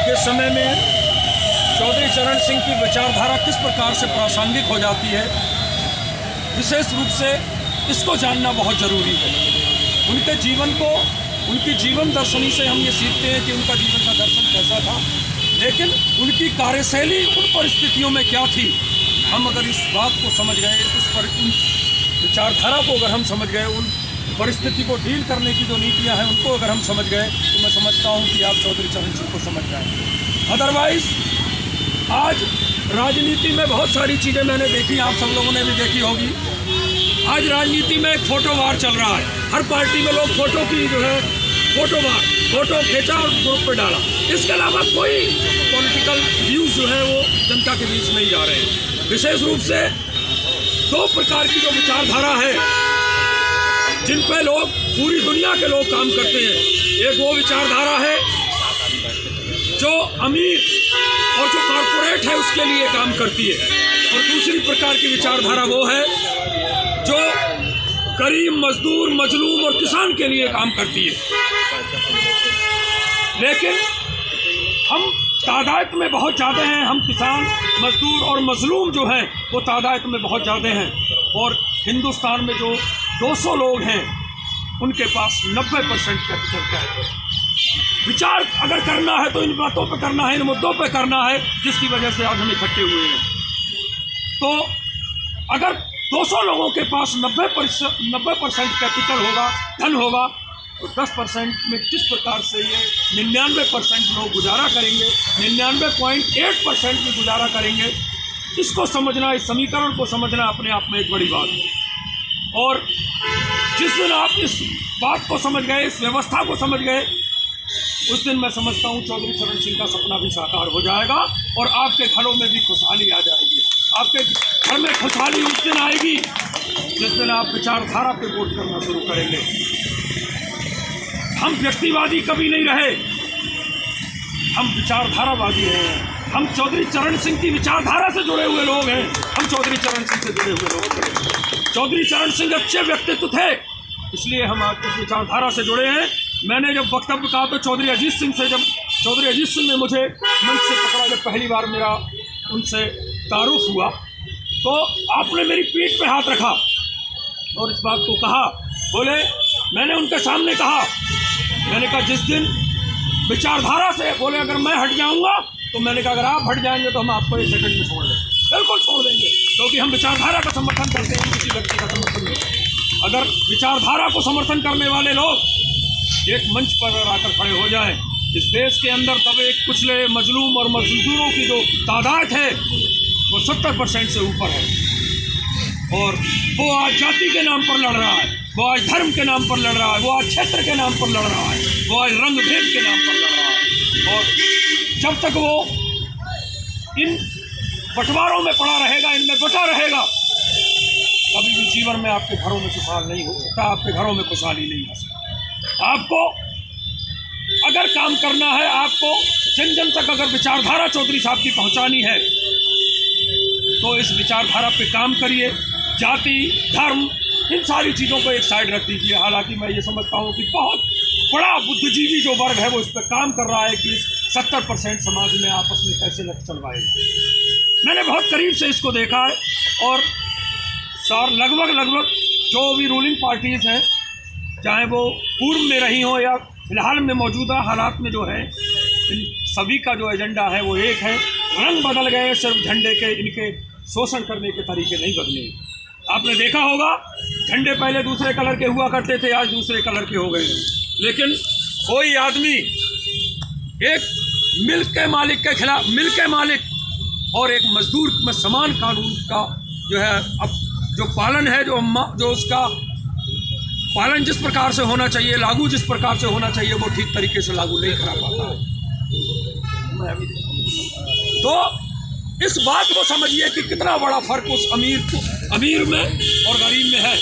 के समय में चौधरी चरण सिंह की विचारधारा किस प्रकार से प्रासंगिक हो जाती है, विशेष रूप से इसको जानना बहुत ज़रूरी है। उनके जीवन को, उनकी जीवन दर्शनी से हम ये सीखते हैं कि उनका जीवन का दर्शन कैसा था, लेकिन उनकी कार्यशैली उन परिस्थितियों में क्या थी। हम अगर इस बात को समझ गए, उन विचारधारा को अगर हम समझ गए, उन परिस्थिति को डील करने की जो नीतियां हैं उनको अगर हम समझ गए, तो मैं समझता हूं कि आप चौधरी चरण सिंह को समझ जाएंगे। अदरवाइज़ आज राजनीति में बहुत सारी चीज़ें मैंने देखी, आप सब लोगों ने भी देखी होगी। आज राजनीति में एक फोटो वार चल रहा है। हर पार्टी में लोग फोटो की जो है फोटो खींचा और ग्रुप पे डाला। इसके अलावा कोई पॉलिटिकल व्यूज़ जो है वो जनता के बीच नहीं जा रहे हैं। विशेष रूप से दो प्रकार की जो विचारधारा है जिन पे लोग, पूरी दुनिया के लोग काम करते हैं। एक वो विचारधारा है जो अमीर और जो कॉरपोरेट है उसके लिए काम करती है, और दूसरी प्रकार की विचारधारा वो है जो गरीब, मजदूर, मजलूम और किसान के लिए काम करती है। लेकिन हम तादाद में बहुत ज़्यादा हैं, हम किसान, मजदूर और मजलूम जो हैं वो तादाद में बहुत ज़्यादा हैं, और हिंदुस्तान में जो 200 लोग हैं उनके पास 90% कैपिटल का है। विचार अगर करना है तो इन बातों पे करना है, इन मुद्दों पे करना है जिसकी वजह से आज हम इकट्ठे हुए हैं। तो अगर 200 लोगों के पास 90% कैपिटल होगा, धन होगा, तो 10% में किस प्रकार से ये 99% लोग गुजारा करेंगे, 99.8% में गुजारा करेंगे, इसको समझना, इस समीकरण को समझना अपने आप में एक बड़ी बात है। और जिस दिन आप इस बात को समझ गए, इस व्यवस्था को समझ गए, उस दिन मैं समझता हूँ चौधरी चरण सिंह का सपना भी साकार हो जाएगा और आपके घरों में भी खुशहाली आ जाएगी। आपके घर में खुशहाली उस दिन आएगी जिस दिन आप विचारधारा पे वोट करना शुरू करेंगे। हम व्यक्तिवादी कभी नहीं रहे, हम विचारधारावादी हैं। हम चौधरी चरण सिंह की विचारधारा से जुड़े हुए लोग हैं। हम चौधरी चरण सिंह से जुड़े हुए लोग हैं। चौधरी चरण सिंह अच्छे व्यक्तित्व थे, इसलिए हम आज उस विचारधारा से जुड़े हैं। मैंने जब वक्तव्य कहा तो चौधरी अजीत सिंह ने मुझे मंच से पकड़ा, जब पहली बार मेरा उनसे तारुफ हुआ, तो आपने मेरी पीठ पे हाथ रखा और इस बात को कहा। बोले, मैंने उनके सामने कहा, मैंने कहा जिस दिन विचारधारा से, बोले अगर मैं हट जाऊंगा, तो मैंने कहा अगर आप हट जाएंगे तो हम आपको 1 सेकंड में छोड़ देंगे। बिल्कुल छोड़ देंगे, क्योंकि हम विचारधारा का समर्थन करते हैं, किसी व्यक्ति का समर्थन नहीं। अगर विचारधारा को समर्थन करने वाले लोग एक मंच पर आकर खड़े हो जाएं इस देश के अंदर, तब एक कुचले, मजलूम और मजदूरों की जो तादाद है वो 70% से ऊपर है। और वो आज जाति के नाम पर लड़ रहा है, वो आज धर्म के नाम पर लड़ रहा है, वो आज क्षेत्र के नाम पर लड़ रहा है, वो आज रंग भेद के नाम पर लड़ रहा है। और जब तक वो इन बंटवारों में पड़ा रहेगा, इनमें बटा रहेगा, कभी भी जीवन में आपके घरों में खुशहाल नहीं हो सकता, आपके घरों में खुशहाली नहीं आ सकती। आपको अगर काम करना है, आपको जन जन तक अगर विचारधारा चौधरी साहब की पहुंचानी है, तो इस विचारधारा पे काम करिए। जाति, धर्म, इन सारी चीज़ों को एक साइड रख दीजिए। हालांकि मैं ये समझता हूँ कि बहुत बड़ा बुद्धिजीवी जो वर्ग है वो इस पर काम कर रहा है कि इस 70% समाज में आपस में कैसे लग चलवाएगा। मैंने बहुत करीब से इसको देखा है, और लगभग जो भी रूलिंग पार्टीज़ हैं, चाहे वो पूर्व में रही हो या फिलहाल में मौजूदा हालात में जो है, इन सभी का जो एजेंडा है वो एक है। रंग बदल गए सिर्फ झंडे के, इनके शोषण करने के तरीके नहीं बदले। आपने देखा होगा, झंडे पहले दूसरे कलर के हुआ करते थे, आज दूसरे कलर के हो गए। लेकिन कोई आदमी एक मिल के मालिक के खिलाफ, मिल के मालिक और एक मजदूर में समान कानून का जो है अब जो पालन है, जो उसका पालन जिस प्रकार से होना चाहिए, लागू जिस प्रकार से होना चाहिए, वो ठीक तरीके से लागू नहीं करा पाता है। तो इस बात को समझिए कि कितना बड़ा फर्क उस अमीर में और गरीब में है।